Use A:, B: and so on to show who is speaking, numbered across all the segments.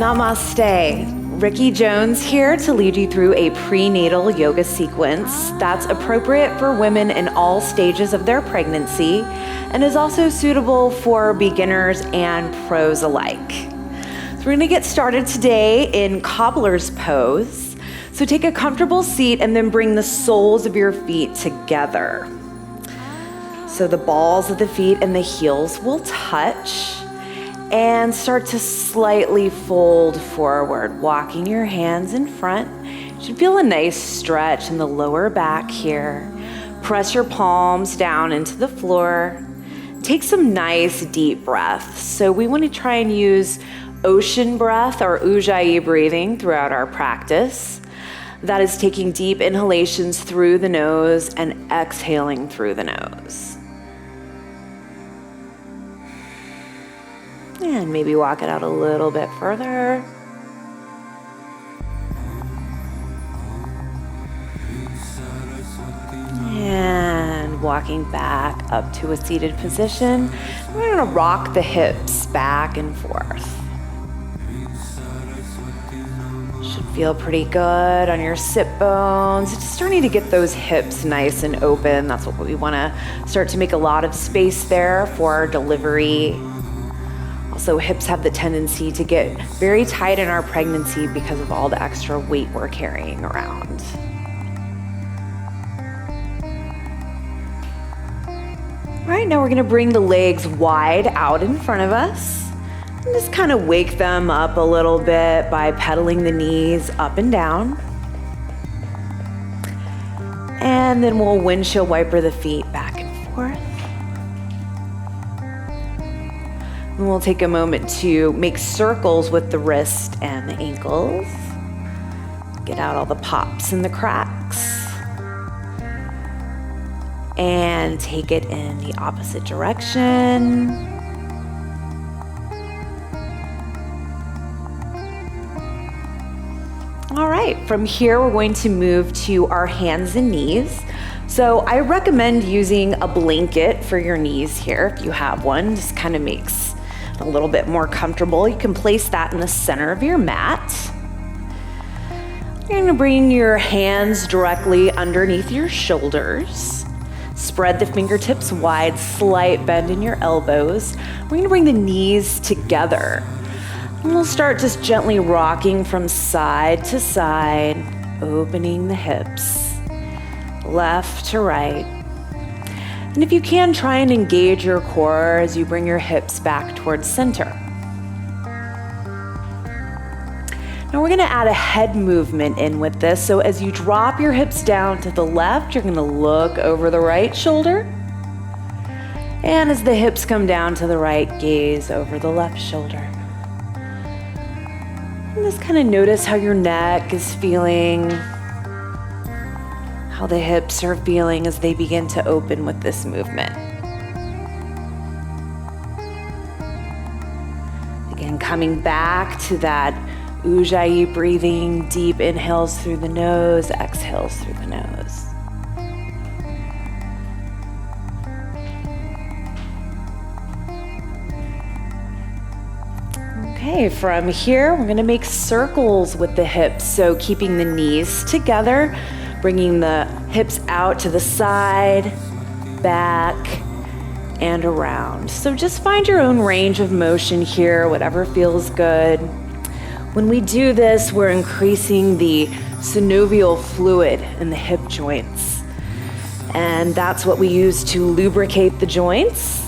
A: Namaste. Riki Jones here to lead you through a prenatal yoga sequence that's appropriate for women in all stages of their pregnancy and is also suitable for beginners and pros alike. So we're gonna get started today in cobbler's pose. So take a comfortable seat and then bring the soles of your feet together. So the balls of the feet and the heels will touch. And start to slightly fold forward, walking your hands in front. You should feel a nice stretch in the lower back here. Press your palms down into the floor. Take some nice deep breaths. So we want to try and use ocean breath or ujjayi breathing throughout our practice. That is taking deep inhalations through the nose and exhaling through the nose. And maybe walk it out a little bit further. And walking back up to a seated position. We're going to rock the hips back and forth. Should feel pretty good on your sit bones. Just starting to get those hips nice and open. That's what we want to start to make a lot of space there for our delivery. Also, hips have the tendency to get very tight in our pregnancy because of all the extra weight we're carrying around. All right, now we're gonna bring the legs wide out in front of us and just kind of wake them up a little bit by pedaling the knees up and down. And then we'll windshield wiper the feet back and forth. And we'll take a moment to make circles with the wrist and the ankles. Get out all the pops and the cracks. And take it in the opposite direction. All right, from here we're going to move to our hands and knees. So I recommend using a blanket for your knees here if you have one. Just kind of makes a little bit more comfortable. You can place that in the center of your mat. You're going to bring your hands directly underneath your shoulders. Spread the fingertips wide, slight bend in your elbows. We're going to bring the knees together. And we'll start just gently rocking from side to side, opening the hips, left to right. And if you can, try and engage your core as you bring your hips back towards center. Now we're gonna add a head movement in with this. So as you drop your hips down to the left, you're gonna look over the right shoulder. And as the hips come down to the right, gaze over the left shoulder. And just kind of notice how your neck is feeling, how the hips are feeling as they begin to open with this movement. Again, coming back to that ujjayi breathing, deep inhales through the nose, exhales through the nose. Okay, from here, we're gonna make circles with the hips. So keeping the knees together, bringing the hips out to the side, back, and around. So just find your own range of motion here, whatever feels good. When we do this, we're increasing the synovial fluid in the hip joints. And that's what we use to lubricate the joints.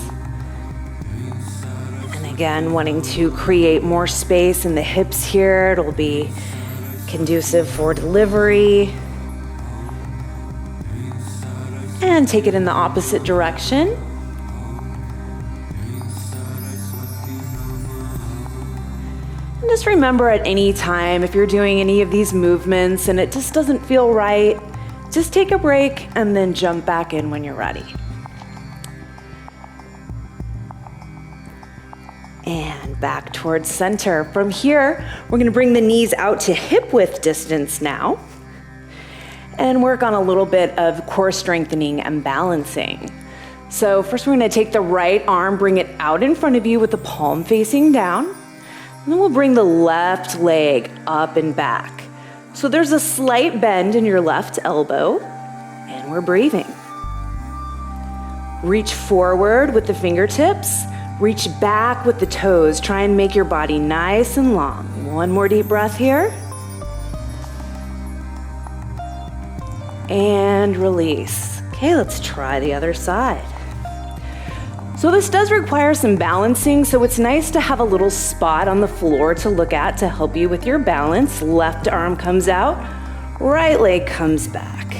A: And again, wanting to create more space in the hips here. It'll be conducive for delivery. And take it in the opposite direction. And just remember at any time, if you're doing any of these movements and it just doesn't feel right, just take a break and then jump back in when you're ready. And back towards center. From here, we're gonna bring the knees out to hip width distance now. And work on a little bit of core strengthening and balancing. So first we're gonna take the right arm, bring it out in front of you with the palm facing down. And then we'll bring the left leg up and back. So there's a slight bend in your left elbow, and we're breathing. Reach forward with the fingertips, reach back with the toes. Try and make your body nice and long. One more deep breath here. And release. Okay, let's try the other side. So this does require some balancing, so it's nice to have a little spot on the floor to look at to help you with your balance. Left arm comes out, right leg comes back.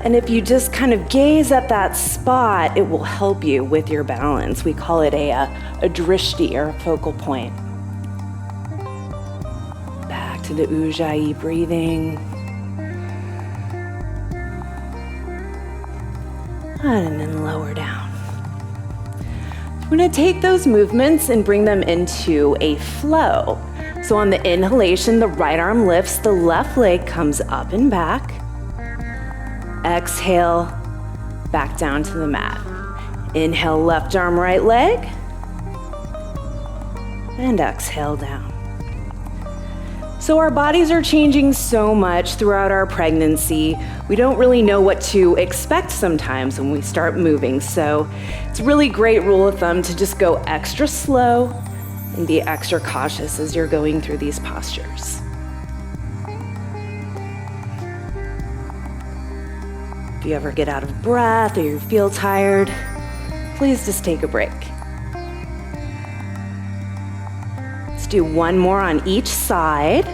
A: And if you just kind of gaze at that spot, it will help you with your balance. We call it a drishti, or a focal point. Back to the Ujjayi breathing. And then lower down. We're going to take those movements and bring them into a flow. So on the inhalation, the right arm lifts, the left leg comes up and back. Exhale, back down to the mat. Inhale, left arm, right leg. And exhale down. So our bodies are changing so much throughout our pregnancy. We don't really know what to expect sometimes when we start moving. So it's a really great rule of thumb to just go extra slow and be extra cautious as you're going through these postures. If you ever get out of breath or you feel tired, please just take a break. Let's do one more on each side.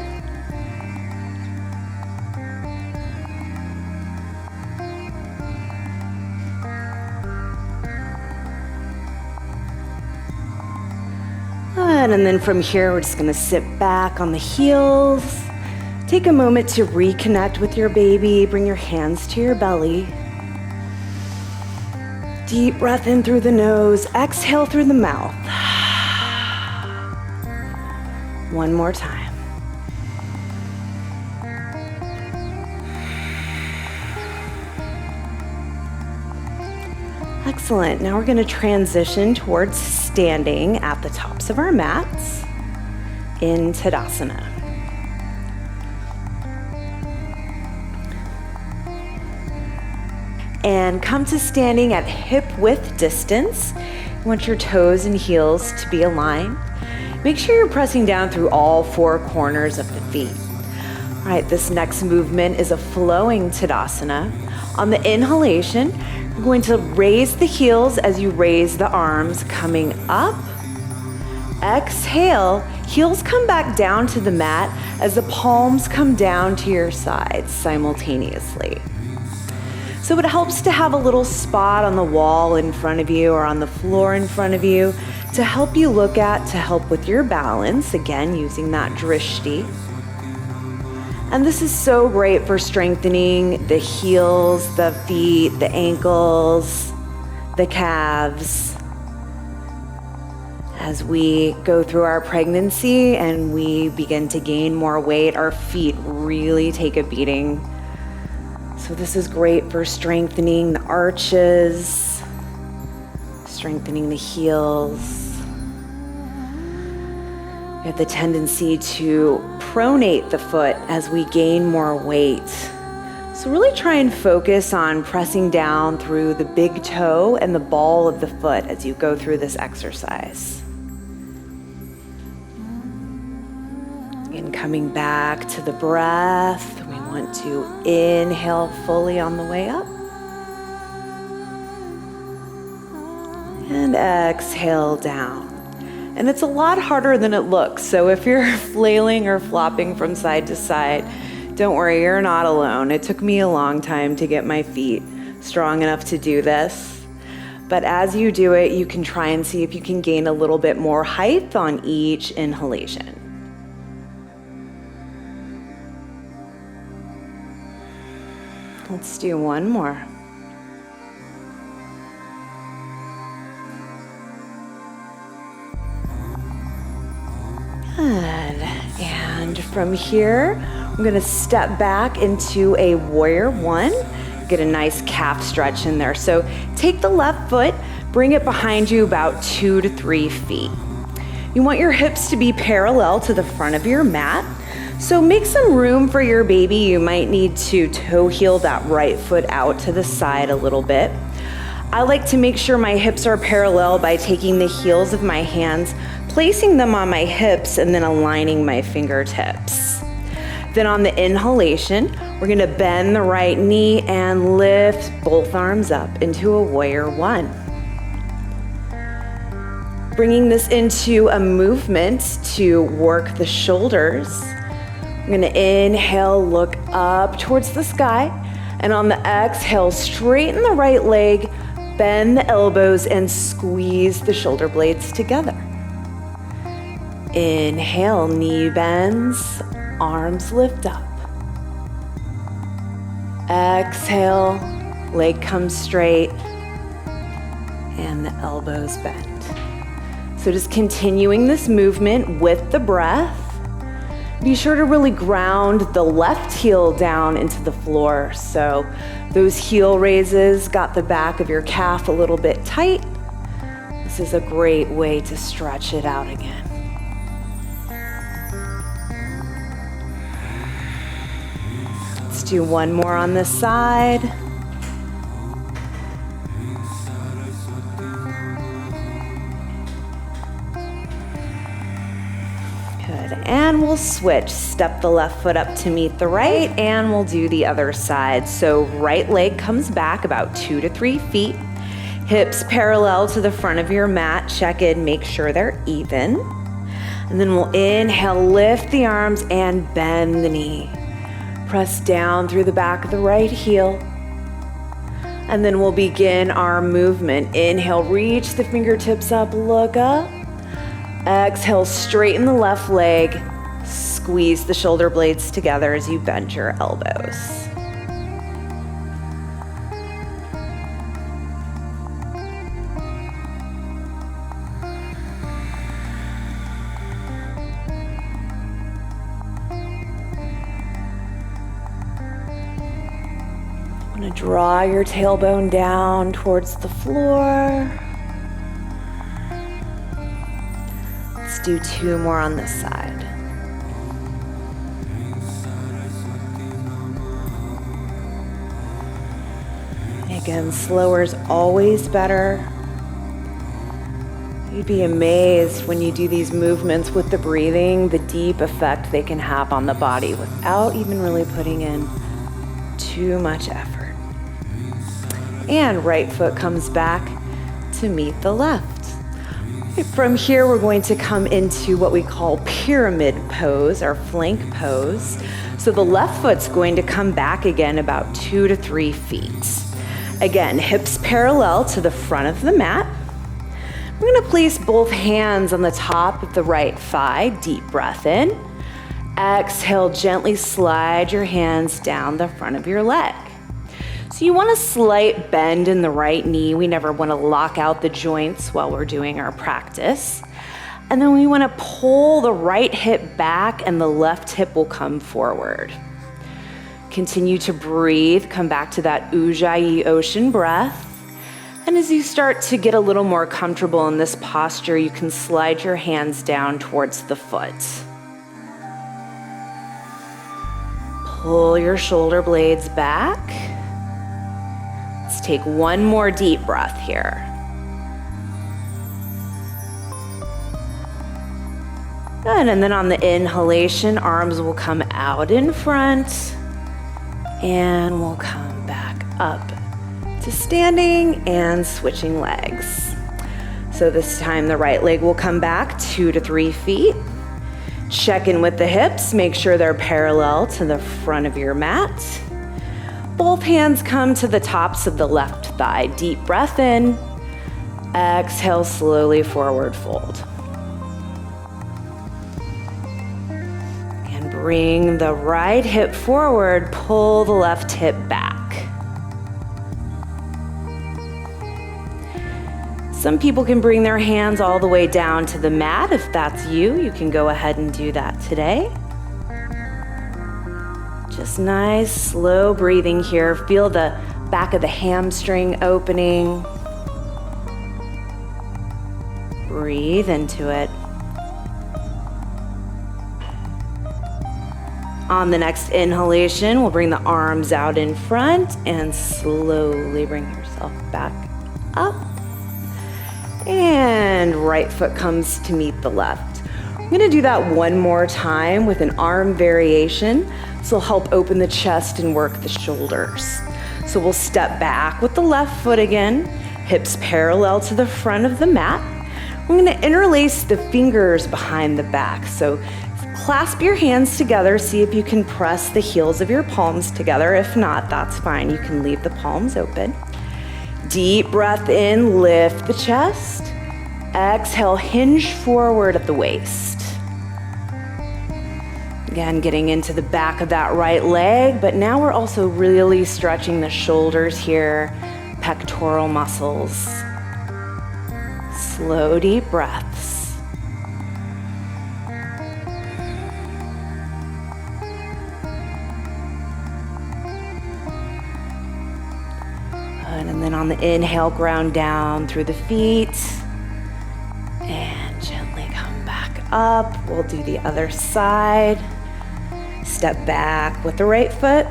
A: And then from here, we're just gonna sit back on the heels. Take a moment to reconnect with your baby. Bring your hands to your belly. Deep breath in through the nose. Exhale through the mouth. One more time. Excellent. Now we're going to transition towards standing at the tops of our mats in Tadasana. And come to standing at hip width distance. You want your toes and heels to be aligned. Make sure you're pressing down through all four corners of the feet. All right, this next movement is a flowing Tadasana. On the inhalation, you're going to raise the heels as you raise the arms, coming up. Exhale, heels come back down to the mat as the palms come down to your sides simultaneously. So it helps to have a little spot on the wall in front of you or on the floor in front of you to help you look at, to help with your balance, again, using that drishti. And this is so great for strengthening the heels, the feet, the ankles, the calves. As we go through our pregnancy and we begin to gain more weight, our feet really take a beating. So this is great for strengthening the arches, strengthening the heels. We have the tendency to pronate the foot as we gain more weight. So really try and focus on pressing down through the big toe and the ball of the foot as you go through this exercise. And coming back to the breath, we want to inhale fully on the way up. And exhale down. And it's a lot harder than it looks. So if you're flailing or flopping from side to side, don't worry, you're not alone. It took me a long time to get my feet strong enough to do this. But as you do it, you can try and see if you can gain a little bit more height on each inhalation. Let's do one more. Good. And from here, I'm going to step back into a warrior one. Get a nice calf stretch in there. So take the left foot, bring it behind you about 2 to 3 feet. You want your hips to be parallel to the front of your mat. So make some room for your baby. You might need to toe heel that right foot out to the side a little bit. I like to make sure my hips are parallel by taking the heels of my hands, placing them on my hips, and then aligning my fingertips. Then on the inhalation, we're gonna bend the right knee and lift both arms up into a warrior one. Bringing this into a movement to work the shoulders. I'm gonna inhale, look up towards the sky, and on the exhale, straighten the right leg, bend the elbows, and squeeze the shoulder blades together. Inhale, knee bends, arms lift up. Exhale, leg comes straight, and the elbows bend. So just continuing this movement with the breath. Be sure to really ground the left heel down into the floor. So those heel raises got the back of your calf a little bit tight. This is a great way to stretch it out again. Let's do one more on this side. Good, and we'll switch. Step the left foot up to meet the right, and we'll do the other side. So right leg comes back about 2 to 3 feet. Hips parallel to the front of your mat. Check in, make sure they're even. And then we'll inhale, lift the arms and bend the knee. Press down through the back of the right heel. And then we'll begin our movement. Inhale, reach the fingertips up, look up. Exhale, straighten the left leg. Squeeze the shoulder blades together as you bend your elbows. Draw your tailbone down towards the floor. Let's do 2 more on this side. Again, slower is always better. You'd be amazed when you do these movements with the breathing, the deep effect they can have on the body without even really putting in too much effort. And right foot comes back to meet the left. From here, we're going to come into what we call pyramid pose or flank pose. So the left foot's going to come back again about 2 to 3 feet. Again, hips parallel to the front of the mat. We're gonna place both hands on the top of the right thigh. Deep breath in. Exhale, gently slide your hands down the front of your leg. So you want a slight bend in the right knee. We never want to lock out the joints while we're doing our practice. And then we want to pull the right hip back and the left hip will come forward. Continue to breathe. Come back to that Ujjayi ocean breath. And as you start to get a little more comfortable in this posture, you can slide your hands down towards the foot. Pull your shoulder blades back. Let's take one more deep breath here. Good, and then on the inhalation, arms will come out in front and we'll come back up to standing and switching legs. So this time the right leg will come back 2 to 3 feet. Check in with the hips, make sure they're parallel to the front of your mat. Both hands come to the tops of the left thigh. Deep breath in. Exhale, slowly forward fold. And bring the right hip forward, pull the left hip back. Some people can bring their hands all the way down to the mat. If that's you, you can go ahead and do that today. Just nice, slow breathing here. Feel the back of the hamstring opening. Breathe into it. On the next inhalation, we'll bring the arms out in front and slowly bring yourself back up. And right foot comes to meet the left. I'm gonna do that one more time with an arm variation. This will help open the chest and work the shoulders. So we'll step back with the left foot again, hips parallel to the front of the mat. We're gonna interlace the fingers behind the back. So clasp your hands together, see if you can press the heels of your palms together. If not, that's fine, you can leave the palms open. Deep breath in, lift the chest. Exhale, hinge forward at the waist. Again, getting into the back of that right leg, but now we're also really stretching the shoulders here, pectoral muscles. Slow, deep breaths. Good, and then on the inhale, ground down through the feet. And gently come back up. We'll do the other side. Step back with the right foot.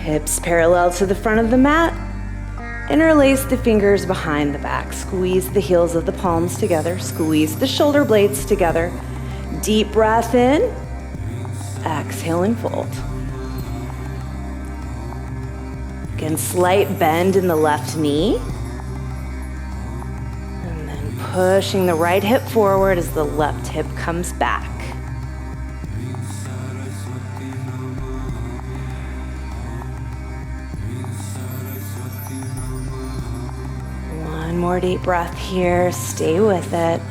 A: Hips parallel to the front of the mat. Interlace the fingers behind the back. Squeeze the heels of the palms together. Squeeze the shoulder blades together. Deep breath in. Exhale and fold. Again, slight bend in the left knee. And then pushing the right hip forward as the left hip comes back. One more deep breath here, stay with it.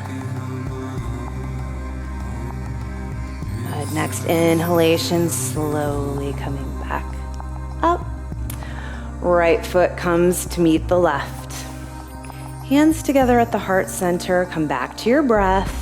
A: Good. Next inhalation, slowly coming back up. Right foot comes to meet the left. Hands together at the heart center, come back to your breath.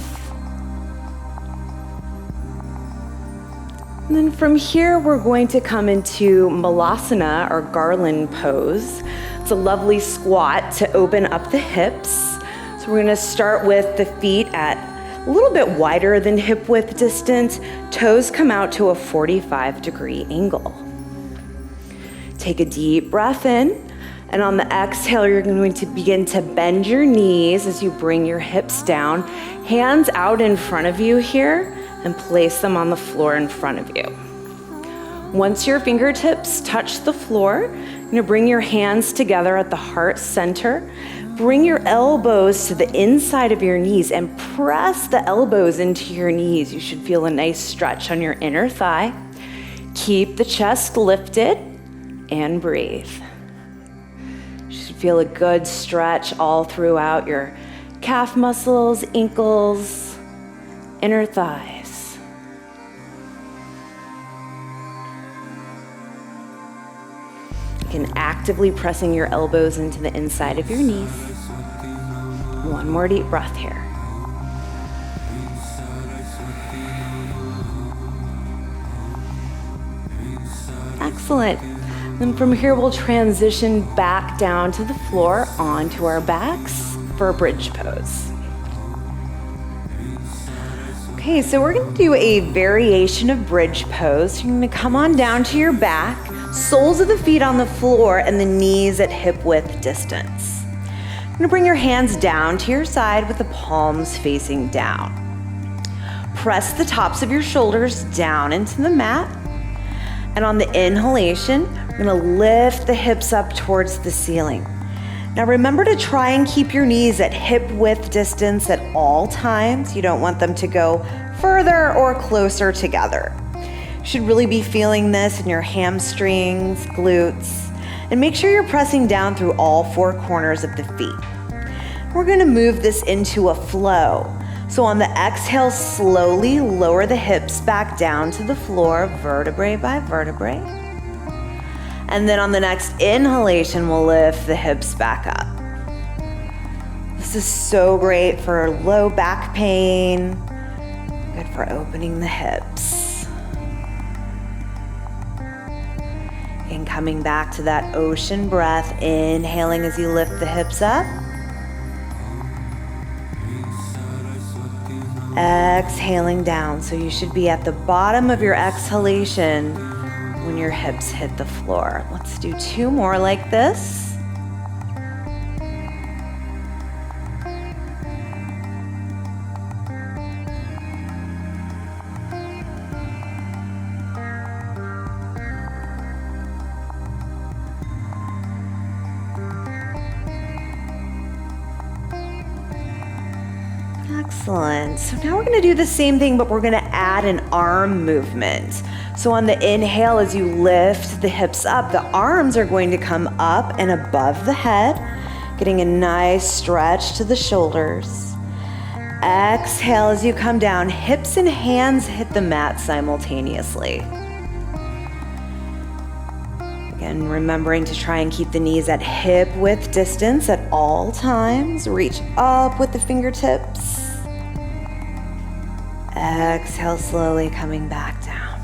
A: And then from here, we're going to come into Malasana, or garland pose. It's a lovely squat to open up the hips. So we're gonna start with the feet at a little bit wider than hip width distance. Toes come out to a 45-degree angle. Take a deep breath in, and on the exhale, you're going to begin to bend your knees as you bring your hips down. Hands out in front of you here, and place them on the floor in front of you. Once your fingertips touch the floor, you're gonna bring your hands together at the heart center. Bring your elbows to the inside of your knees and press the elbows into your knees. You should feel a nice stretch on your inner thigh. Keep the chest lifted and breathe. You should feel a good stretch all throughout your calf muscles, ankles, inner thighs. And actively pressing your elbows into the inside of your knees. One more deep breath here. Excellent. Then from here, we'll transition back down to the floor onto our backs for a bridge pose. Okay, so we're gonna do a variation of bridge pose. You're gonna come on down to your back, soles of the feet on the floor and the knees at hip width distance. You're gonna bring your hands down to your side with the palms facing down. Press the tops of your shoulders down into the mat. And on the inhalation, we're gonna lift the hips up towards the ceiling. Now remember to try and keep your knees at hip width distance at all times. You don't want them to go further or closer together. You should really be feeling this in your hamstrings, glutes, and make sure you're pressing down through all four corners of the feet. We're gonna move this into a flow. So on the exhale, slowly lower the hips back down to the floor, vertebrae by vertebrae. And then on the next inhalation, we'll lift the hips back up. This is so great for low back pain, good for opening the hips. And coming back to that ocean breath, inhaling as you lift the hips up. Exhaling down. So you should be at the bottom of your exhalation when your hips hit the floor. Let's do 2 more like this. Excellent. So now we're going to do the same thing, but we're going to add an arm movement. So on the inhale, as you lift the hips up, the arms are going to come up and above the head, getting a nice stretch to the shoulders. Exhale as you come down, hips and hands hit the mat simultaneously. Again, remembering to try and keep the knees at hip width distance at all times. Reach up with the fingertips. Exhale, slowly coming back down.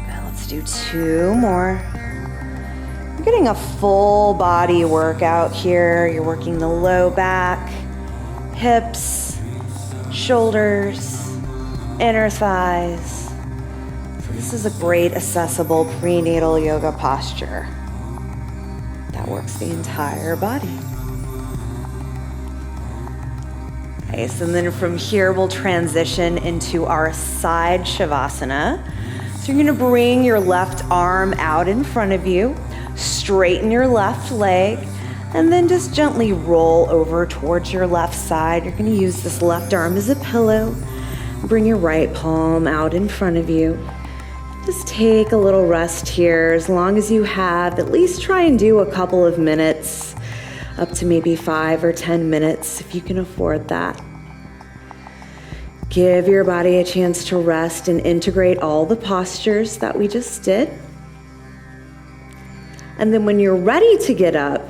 A: Good, let's do 2 more. You're getting a full body workout here. You're working the low back, hips, shoulders, inner thighs. So this is a great accessible prenatal yoga posture that works the entire body. Nice, and then from here we'll transition into our side shavasana. So you're gonna bring your left arm out in front of you, straighten your left leg, and then just gently roll over towards your left side. You're gonna use this left arm as a pillow. Bring your right palm out in front of you. Just take a little rest here. As long as you have, at least try and do a couple of minutes, up to maybe 5 or 10 minutes if you can afford that. Give your body a chance to rest and integrate all the postures that we just did. And then when you're ready to get up,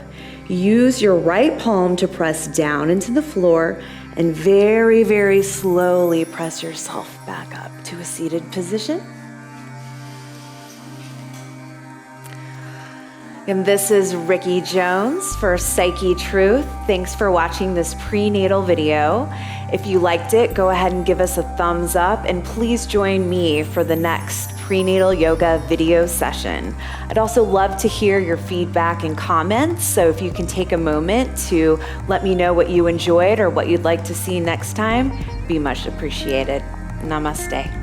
A: use your right palm to press down into the floor and very, very slowly press yourself back up to a seated position. And this is Riki Jones for Psyche Truth. Thanks for watching this prenatal video. If you liked it, go ahead and give us a thumbs up, and please join me for the next prenatal yoga video session. I'd also love to hear your feedback and comments, so if you can take a moment to let me know what you enjoyed or what you'd like to see next time, be much appreciated. Namaste.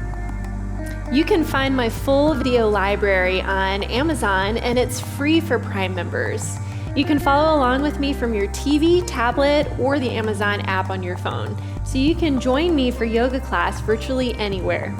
B: You can find my full video library on Amazon, and it's free for Prime members. You can follow along with me from your TV, tablet, or the Amazon app on your phone, so you can join me for yoga class virtually anywhere.